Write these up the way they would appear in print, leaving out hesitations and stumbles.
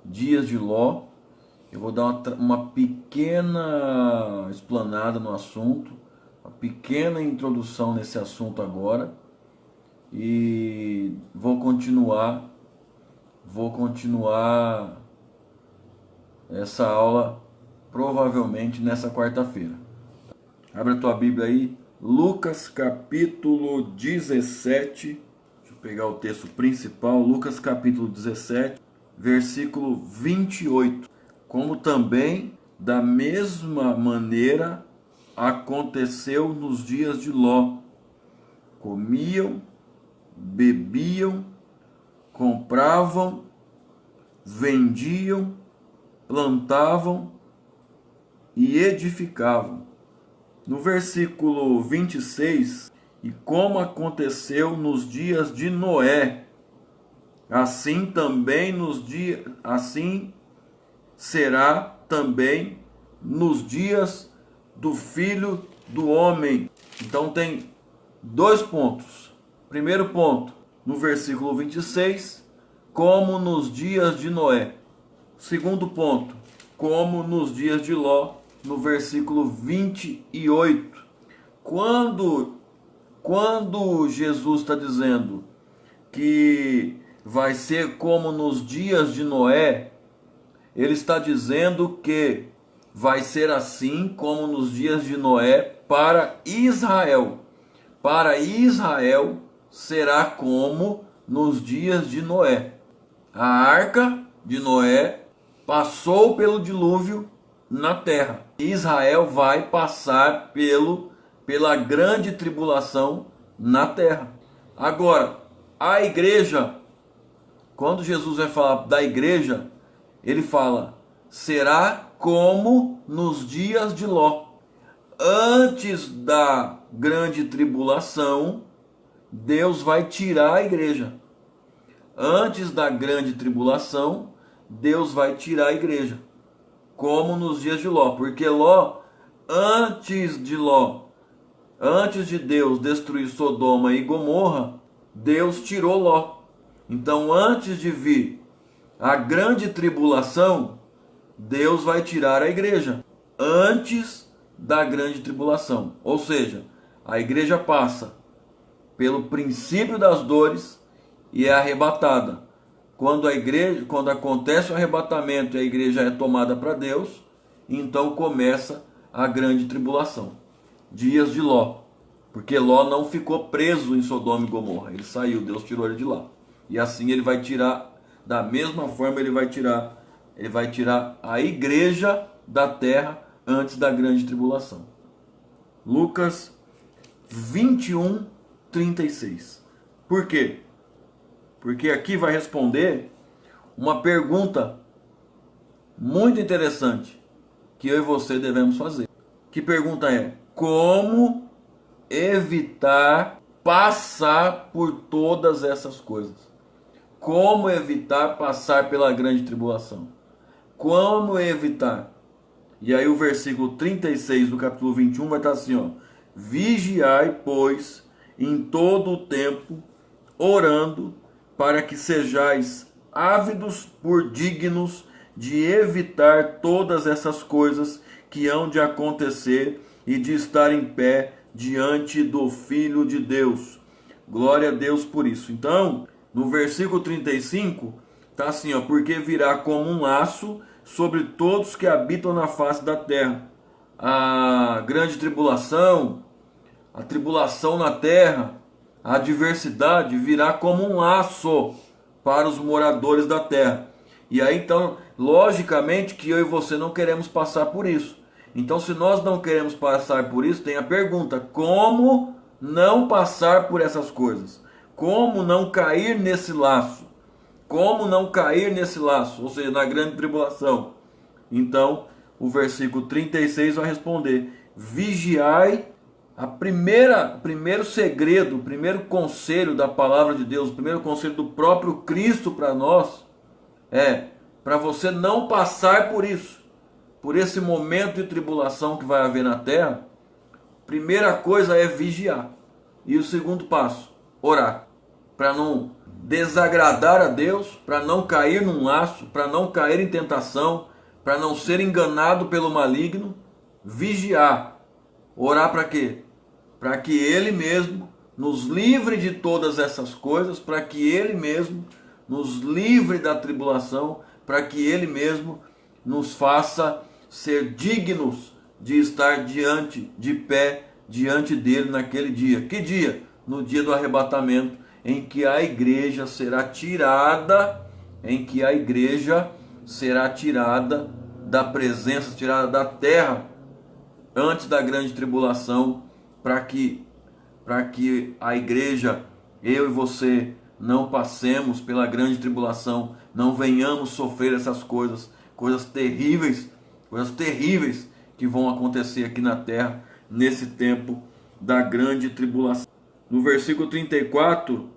Dias de Ló. Eu vou dar uma pequena explanada no assunto, uma pequena introdução nesse assunto agora e vou continuar essa aula provavelmente nessa quarta-feira. Abre a tua Bíblia aí, Lucas capítulo 17. Deixa eu pegar o texto principal, Lucas capítulo 17, versículo 28. Como também, da mesma maneira, aconteceu nos dias de Ló. Comiam, bebiam, compravam, vendiam, plantavam e edificavam. No versículo 26, e como aconteceu nos dias de Noé, assim será também nos dias do Filho do Homem. Então tem dois pontos. Primeiro ponto, no versículo 26, como nos dias de Noé. Segundo ponto, como nos dias de Ló, no versículo 28. Quando Jesus está dizendo que vai ser como nos dias de Noé, ele está dizendo que vai ser assim como nos dias de Noé para Israel. Para Israel será como nos dias de Noé. A arca de Noé passou pelo dilúvio na terra. Israel vai passar pela grande tribulação na terra. Agora, a igreja, quando Jesus vai falar da igreja, ele fala, será como nos dias de Ló. Antes da grande tribulação, Deus vai tirar a igreja. Antes da grande tribulação, Deus vai tirar a igreja. Como nos dias de Ló. Porque antes de Deus destruir Sodoma e Gomorra, Deus tirou Ló. Então, antes de vir a grande tribulação, Deus vai tirar a igreja. Antes da grande tribulação. Ou seja, a igreja passa pelo princípio das dores e é arrebatada. Quando acontece o arrebatamento e a igreja é tomada para Deus, então começa a grande tribulação. Dias de Ló. Porque Ló não ficou preso em Sodoma e Gomorra. Ele saiu, Deus tirou ele de lá. E assim ele vai tirar, da mesma forma ele vai tirar a igreja da terra antes da grande tribulação. Lucas 21, 36. Por quê? Porque aqui vai responder uma pergunta muito interessante que eu e você devemos fazer. Que pergunta é? Como evitar passar por todas essas coisas? Como evitar passar pela grande tribulação? Como evitar? E aí o versículo 36 do capítulo 21 vai estar assim, ó. Vigiai, pois, em todo o tempo, orando, para que sejais ávidos por dignos de evitar todas essas coisas que hão de acontecer e de estar em pé diante do Filho de Deus. Glória a Deus por isso. Então, no versículo 35, está assim, ó, porque virá como um laço sobre todos que habitam na face da terra. A grande tribulação, a tribulação na terra, a adversidade virá como um laço para os moradores da terra. E aí então, logicamente que eu e você não queremos passar por isso. Então, se nós não queremos passar por isso, tem a pergunta: como não passar por essas coisas? Como não cair nesse laço? Como não cair nesse laço? Ou seja, na grande tribulação. Então, o versículo 36 vai responder: vigiai. O primeiro segredo, o primeiro conselho da palavra de Deus, o primeiro conselho do próprio Cristo para nós é para você não passar por isso, por esse momento de tribulação que vai haver na terra. Primeira coisa é vigiar. E o segundo passo, orar, para não desagradar a Deus, para não cair num laço, para não cair em tentação, para não ser enganado pelo maligno, vigiar. Orar para quê? Para que Ele mesmo nos livre de todas essas coisas, para que Ele mesmo nos livre da tribulação, para que Ele mesmo nos faça ser dignos de estar de pé, diante dele naquele dia. Que dia? No dia do arrebatamento, em que a igreja será tirada, da presença, tirada da terra, antes da grande tribulação, para que a igreja, eu e você, não passemos pela grande tribulação, não venhamos sofrer essas coisas terríveis que vão acontecer aqui na terra, nesse tempo da grande tribulação. No versículo 34,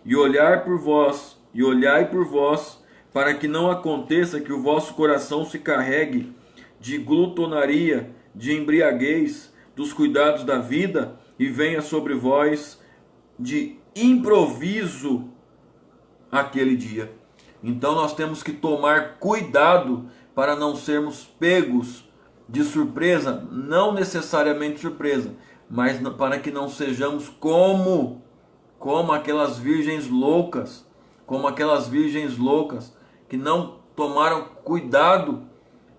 e olhai por vós, para que não aconteça que o vosso coração se carregue de glutonaria, de embriaguez, dos cuidados da vida, e venha sobre vós de improviso aquele dia. Então nós temos que tomar cuidado para não sermos pegos de surpresa, não necessariamente surpresa, mas para que não sejamos como aquelas virgens loucas, que não tomaram cuidado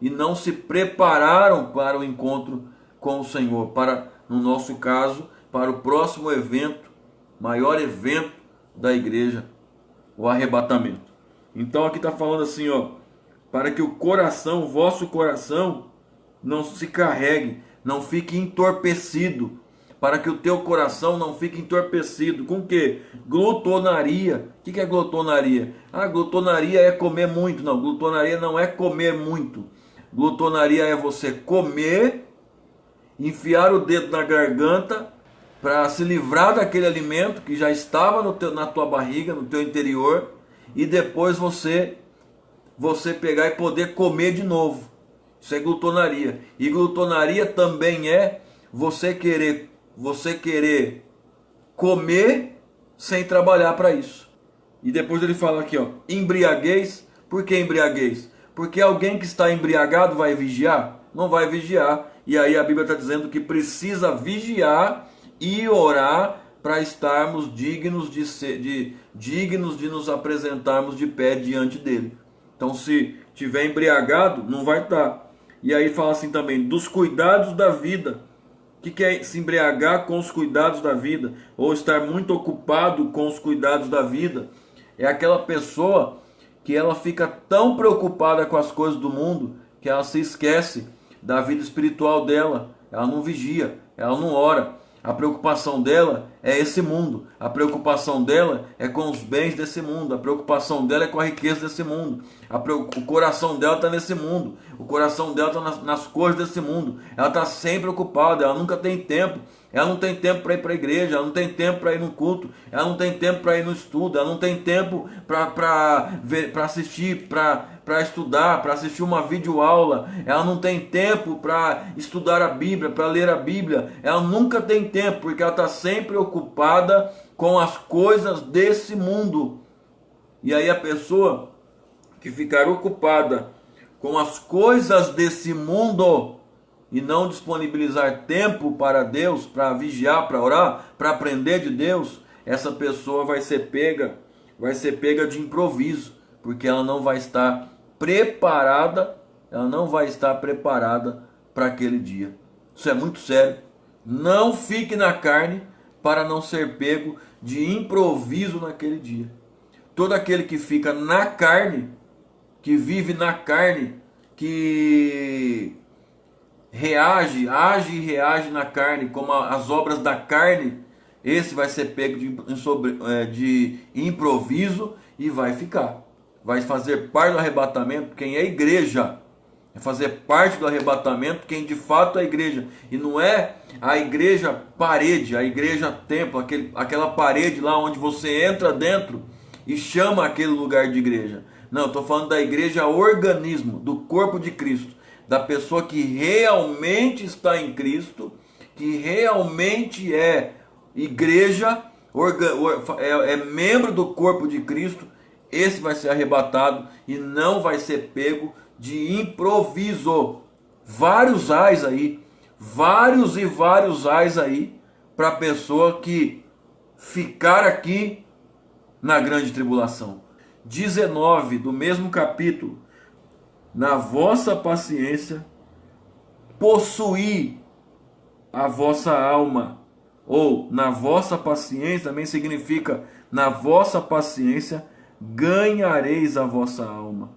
e não se prepararam para o encontro com o Senhor, no nosso caso, para o próximo evento, maior evento da igreja, o arrebatamento. Então aqui está falando assim, para que o vosso coração, não se carregue, não fique entorpecido, para que o teu coração não fique entorpecido. Com o quê? Glutonaria. O que é glutonaria? Glutonaria é comer muito. Não, glutonaria não é comer muito. Glutonaria é você comer, enfiar o dedo na garganta para se livrar daquele alimento que já estava na tua barriga, no teu interior, e depois você pegar e poder comer de novo. Isso é glutonaria. E glutonaria também é você querer comer sem trabalhar para isso. E depois ele fala aqui, embriaguez. Por que embriaguez? Porque alguém que está embriagado vai vigiar? Não vai vigiar. E aí a Bíblia está dizendo que precisa vigiar e orar para estarmos dignos de nos apresentarmos de pé diante dele. Então, se tiver embriagado, não vai estar. E aí fala assim também, dos cuidados da vida. O que é se embriagar com os cuidados da vida? Ou estar muito ocupado com os cuidados da vida? É aquela pessoa que ela fica tão preocupada com as coisas do mundo que ela se esquece da vida espiritual dela. Ela não vigia, ela não ora. A preocupação dela é esse mundo. A preocupação dela é com os bens desse mundo. A preocupação dela é com a riqueza desse mundo. O coração dela está nesse mundo. O coração dela está nas coisas desse mundo. Ela está sempre ocupada. Ela nunca tem tempo. Ela não tem tempo para ir para a igreja. Ela não tem tempo para ir no culto. Ela não tem tempo para ir no estudo. Ela não tem tempo para assistir, para estudar, para assistir uma videoaula. Ela não tem tempo para estudar a Bíblia, para ler a Bíblia. Ela nunca tem tempo, porque ela está sempre ocupada com as coisas desse mundo. E aí a pessoa que ficar ocupada com as coisas desse mundo e não disponibilizar tempo para Deus, para vigiar, para orar, para aprender de Deus, essa pessoa vai ser pega de improviso, porque ela não vai estar preparada, para aquele dia. Isso é muito sério. Não fique na carne para não ser pego de improviso naquele dia. Todo aquele que fica na carne, que vive na carne, que age e reage na carne, como as obras da carne, esse vai ser pego de improviso e vai ficar. Vai fazer parte do arrebatamento quem é igreja. Vai fazer parte do arrebatamento quem de fato é igreja. E não é a igreja parede, a igreja templo, aquela parede lá onde você entra dentro e chama aquele lugar de igreja. Não, estou falando da igreja organismo, do corpo de Cristo. Da pessoa que realmente está em Cristo, que realmente é igreja, é membro do corpo de Cristo, esse vai ser arrebatado e não vai ser pego de improviso. Vários ais aí, vários e vários ais aí, para a pessoa que ficar aqui na grande tribulação. 19 do mesmo capítulo: na vossa paciência possuí a vossa alma. Ou na vossa paciência também significa: na vossa paciência ganhareis a vossa alma.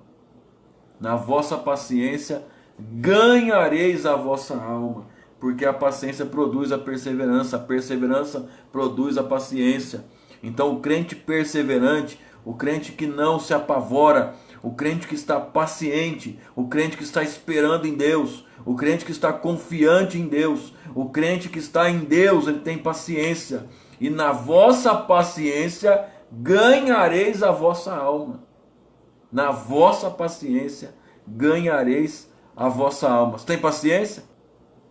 Na vossa paciência ganhareis a vossa alma, porque a paciência produz a perseverança produz a paciência. Então o crente perseverante, o crente que não se apavora, o crente que está paciente, o crente que está esperando em Deus, o crente que está confiante em Deus, o crente que está em Deus, ele tem paciência. E na vossa paciência ganhareis a vossa alma. Na vossa paciência ganhareis a vossa alma. Você tem paciência?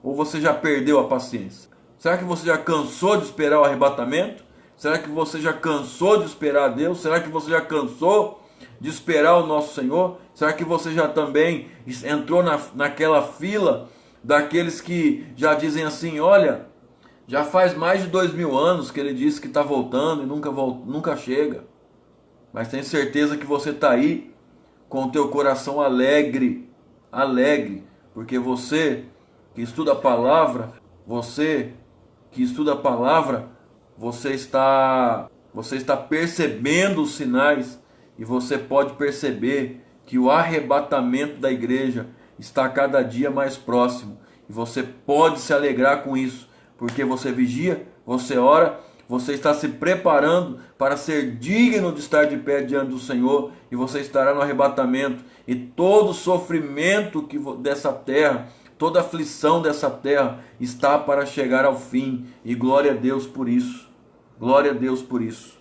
Ou você já perdeu a paciência? Será que você já cansou de esperar o arrebatamento? Será que você já cansou de esperar a Deus? Será que você já cansou de esperar o nosso Senhor? Será que você já também entrou naquela fila daqueles que já dizem assim: olha, já faz mais de 2000 anos que ele disse que está voltando e nunca chega. Mas tenho certeza que você está aí com o teu coração alegre, porque você que estuda a palavra, você está percebendo os sinais, e você pode perceber que o arrebatamento da igreja está cada dia mais próximo, e você pode se alegrar com isso, porque você vigia, você ora, você está se preparando para ser digno de estar de pé diante do Senhor, e você estará no arrebatamento, e todo sofrimento dessa terra, toda aflição dessa terra está para chegar ao fim, e glória a Deus por isso. Glória a Deus por isso.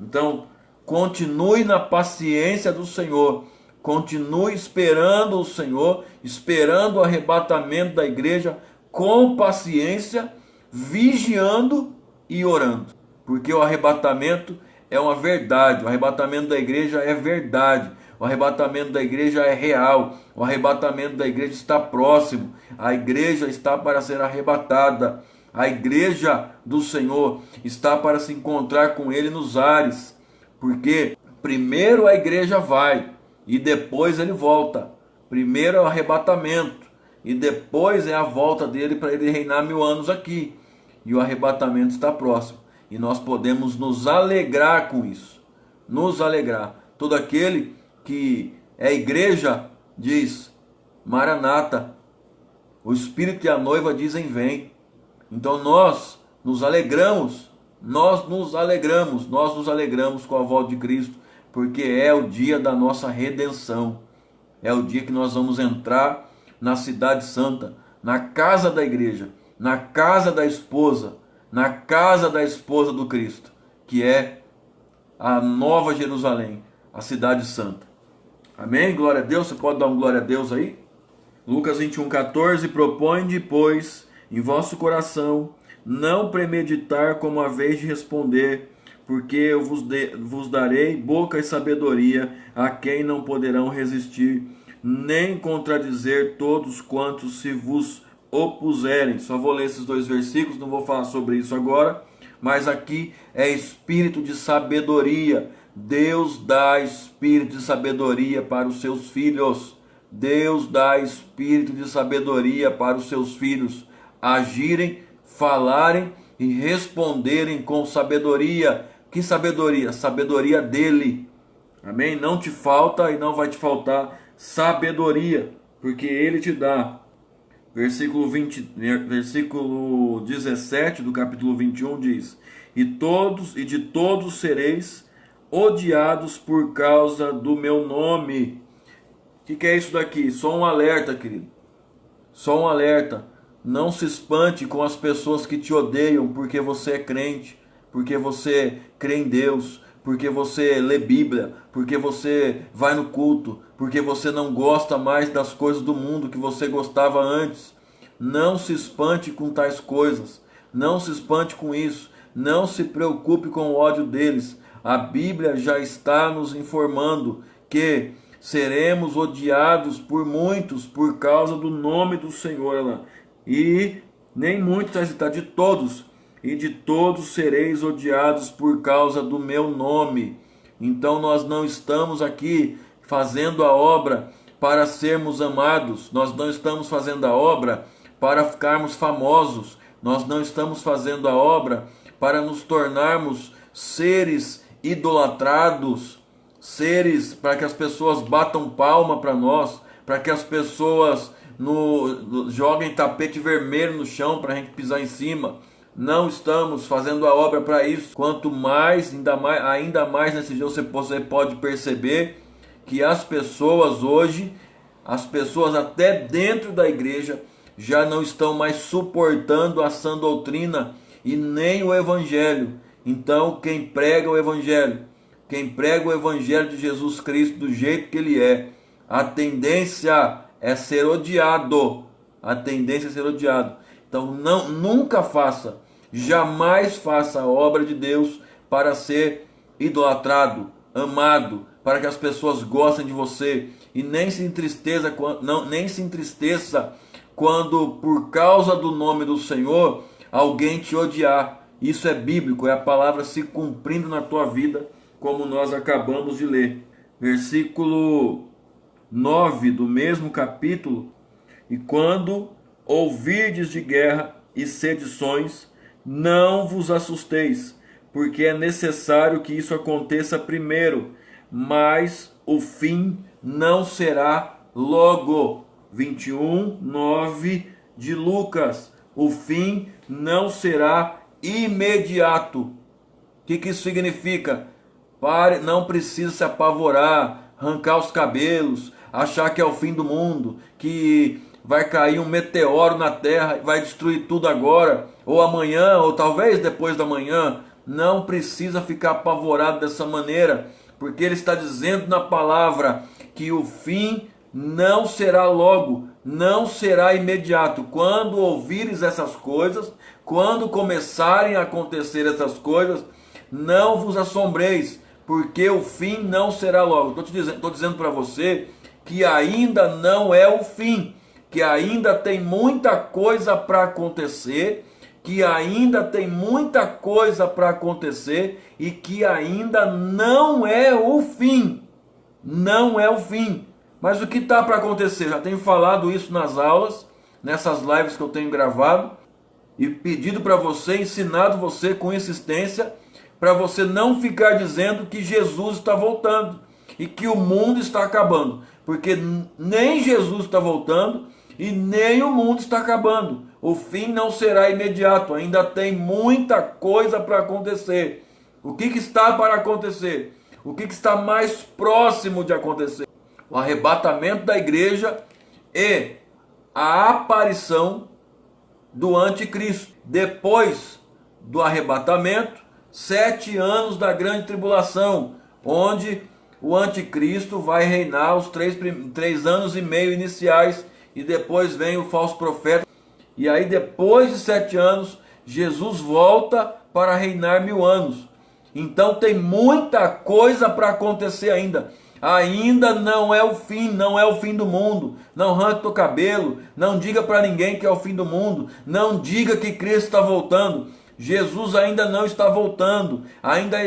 Então, continue na paciência do Senhor, continue esperando o Senhor, esperando o arrebatamento da igreja com paciência, vigiando e orando, porque o arrebatamento é uma verdade, o arrebatamento da igreja é verdade, o arrebatamento da igreja é real, o arrebatamento da igreja está próximo, a igreja está para ser arrebatada, a igreja do Senhor está para se encontrar com Ele nos ares, porque primeiro a igreja vai e depois ele volta. Primeiro é o arrebatamento e depois é a volta dele para ele reinar 1000 anos aqui. E o arrebatamento está próximo. E nós podemos nos alegrar com isso. Nos alegrar. Todo aquele que é igreja diz: Maranata. O Espírito e a noiva dizem: vem. Então nós nos alegramos com a volta de Cristo, porque é o dia da nossa redenção. É o dia que nós vamos entrar na cidade santa, na casa da igreja, na casa da esposa do Cristo, que é a Nova Jerusalém, a cidade santa. Amém? Glória a Deus. Você pode dar um glória a Deus aí? Lucas 21:14: propõe, pois, em vosso coração não premeditar como a vez de responder, porque eu vos darei boca e sabedoria, a quem não poderão resistir, nem contradizer todos quantos se vos opuserem. Só vou ler esses 2 versículos, não vou falar sobre isso agora, mas aqui é espírito de sabedoria. Deus dá espírito de sabedoria para os seus filhos. Deus dá espírito de sabedoria para os seus filhos agirem, falarem e responderem com sabedoria. Que sabedoria? Sabedoria dele. Amém? Não te falta e não vai te faltar sabedoria, porque ele te dá. Versículo 17 do capítulo 21 diz: e de todos sereis odiados por causa do meu nome. O que é isso daqui? Só um alerta, querido. Só um alerta. Não se espante com as pessoas que te odeiam porque você é crente, porque você crê em Deus, porque você lê Bíblia, porque você vai no culto, porque você não gosta mais das coisas do mundo que você gostava antes. Não se espante com tais coisas. Não se espante com isso. Não se preocupe com o ódio deles. A Bíblia já está nos informando que seremos odiados por muitos por causa do nome do Senhor. Olha lá. E nem muitos, está de todos. E de todos sereis odiados por causa do meu nome. Então nós não estamos aqui fazendo a obra para sermos amados. Nós não estamos fazendo a obra para ficarmos famosos. Nós não estamos fazendo a obra para nos tornarmos seres idolatrados, seres para que as pessoas batam palma para nós, para que as pessoas joguem tapete vermelho no chão para a gente pisar em cima. Não estamos fazendo a obra para isso. Quanto mais, ainda mais nesse dia você pode perceber que as pessoas hoje, as pessoas até dentro da igreja, já não estão mais suportando a sã doutrina e nem o evangelho. Então quem prega o evangelho, quem prega o evangelho de Jesus Cristo do jeito que ele é, a tendência é ser odiado. A tendência é ser odiado. Então nunca faça, jamais faça a obra de Deus para ser idolatrado, amado, para que as pessoas gostem de você. E nem se entristeça quando por causa do nome do Senhor alguém te odiar. Isso é bíblico, é a palavra se cumprindo na tua vida, como nós acabamos de ler. Versículo 9 do mesmo capítulo: e quando ouvirdes de guerra e sedições, não vos assusteis, porque é necessário que isso aconteça primeiro, mas o fim não será logo. 21:9 de Lucas. O fim não será imediato. O que isso significa? Não precisa se apavorar, arrancar os cabelos, achar que é o fim do mundo, que vai cair um meteoro na terra e vai destruir tudo agora, ou amanhã, ou talvez depois da manhã. Não precisa ficar apavorado dessa maneira, porque ele está dizendo na palavra que o fim não será logo, não será imediato. Quando ouvires essas coisas, quando começarem a acontecer essas coisas, não vos assombreis, porque o fim não será logo. Estou dizendo para você que ainda não é o fim, que ainda tem muita coisa para acontecer, que ainda tem muita coisa para acontecer e que ainda não é o fim. Não é o fim. Mas o que está para acontecer? Já tenho falado isso nas aulas, nessas lives que eu tenho gravado, e pedido para você, ensinado você com insistência, para você não ficar dizendo que Jesus está voltando e que o mundo está acabando, porque nem Jesus está voltando e nem o mundo está acabando. O fim não será imediato, ainda tem muita coisa para acontecer. O que está para acontecer? O que está mais próximo de acontecer? O arrebatamento da igreja e a aparição do anticristo. Depois do arrebatamento, 7 anos da grande tribulação, onde o anticristo vai reinar os 3 anos e meio iniciais, e depois vem o falso profeta. E aí depois de 7 anos, Jesus volta para reinar 1000 anos. Então tem muita coisa para acontecer ainda. Ainda não é o fim, não é o fim do mundo. Não arranque teu cabelo, não diga para ninguém que é o fim do mundo, não diga que Cristo está voltando. Jesus ainda não está voltando, ainda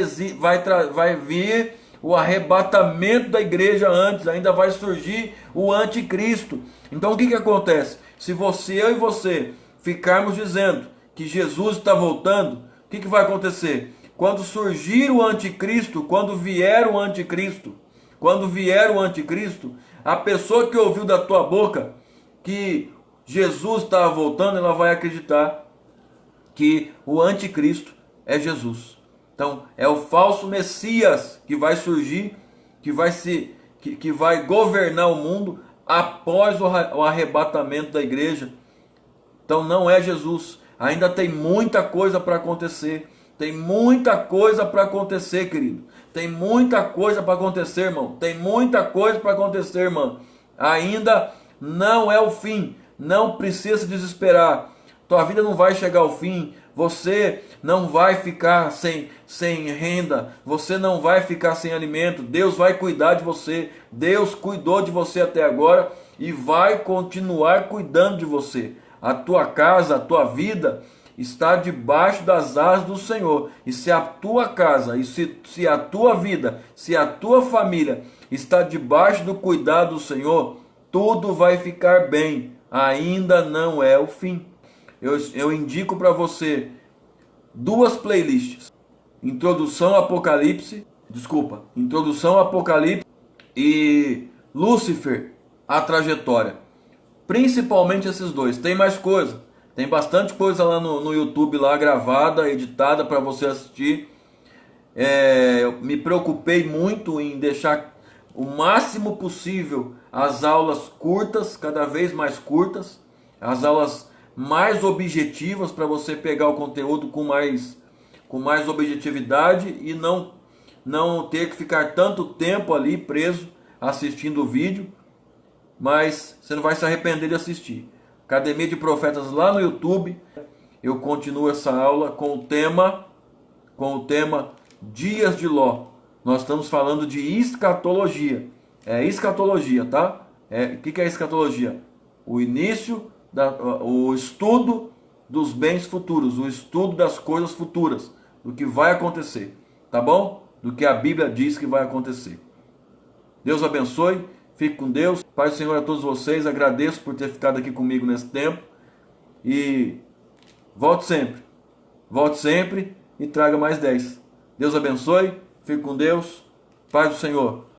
vai vir o arrebatamento da igreja antes, ainda vai surgir o anticristo. Então o que acontece? Se eu e você ficarmos dizendo que Jesus está voltando, o que vai acontecer? Quando surgir o anticristo, quando vier o anticristo, a pessoa que ouviu da tua boca que Jesus estava voltando, ela vai acreditar que o anticristo é Jesus. Então, é o falso Messias que vai surgir, que vai governar o mundo após o arrebatamento da igreja. Então, não é Jesus. Ainda tem muita coisa para acontecer. Tem muita coisa para acontecer, querido. Tem muita coisa para acontecer, irmão. Tem muita coisa para acontecer, irmão. Ainda não é o fim. Não precisa se desesperar. Tua vida não vai chegar ao fim. Você não vai ficar sem renda, você não vai ficar sem alimento. Deus vai cuidar de você. Deus cuidou de você até agora e vai continuar cuidando de você. A tua casa, a tua vida está debaixo das asas do Senhor. E se a tua casa, e se a tua vida, se a tua família está debaixo do cuidado do Senhor, tudo vai ficar bem. Ainda não é o fim. Eu indico para você duas playlists. Introdução Apocalipse e Lúcifer, a trajetória. Principalmente esses dois. Tem mais coisa. Tem bastante coisa lá no YouTube, lá gravada, editada para você assistir. Eu me preocupei muito em deixar o máximo possível as aulas curtas, cada vez mais curtas, as aulas mais objetivas para você pegar o conteúdo com mais objetividade e não ter que ficar tanto tempo ali preso assistindo o vídeo, mas você não vai se arrepender de assistir. Academia de Profetas lá no YouTube, eu continuo essa aula com o tema Dias de Ló. Nós estamos falando de escatologia. É escatologia, tá? O que é escatologia? O início, o estudo dos bens futuros, o estudo das coisas futuras, do que vai acontecer, tá bom? Do que a Bíblia diz que vai acontecer. Deus abençoe, fique com Deus. Pai do Senhor a todos vocês, agradeço por ter ficado aqui comigo nesse tempo. E volte sempre e traga mais 10. Deus abençoe, fique com Deus, paz do Senhor.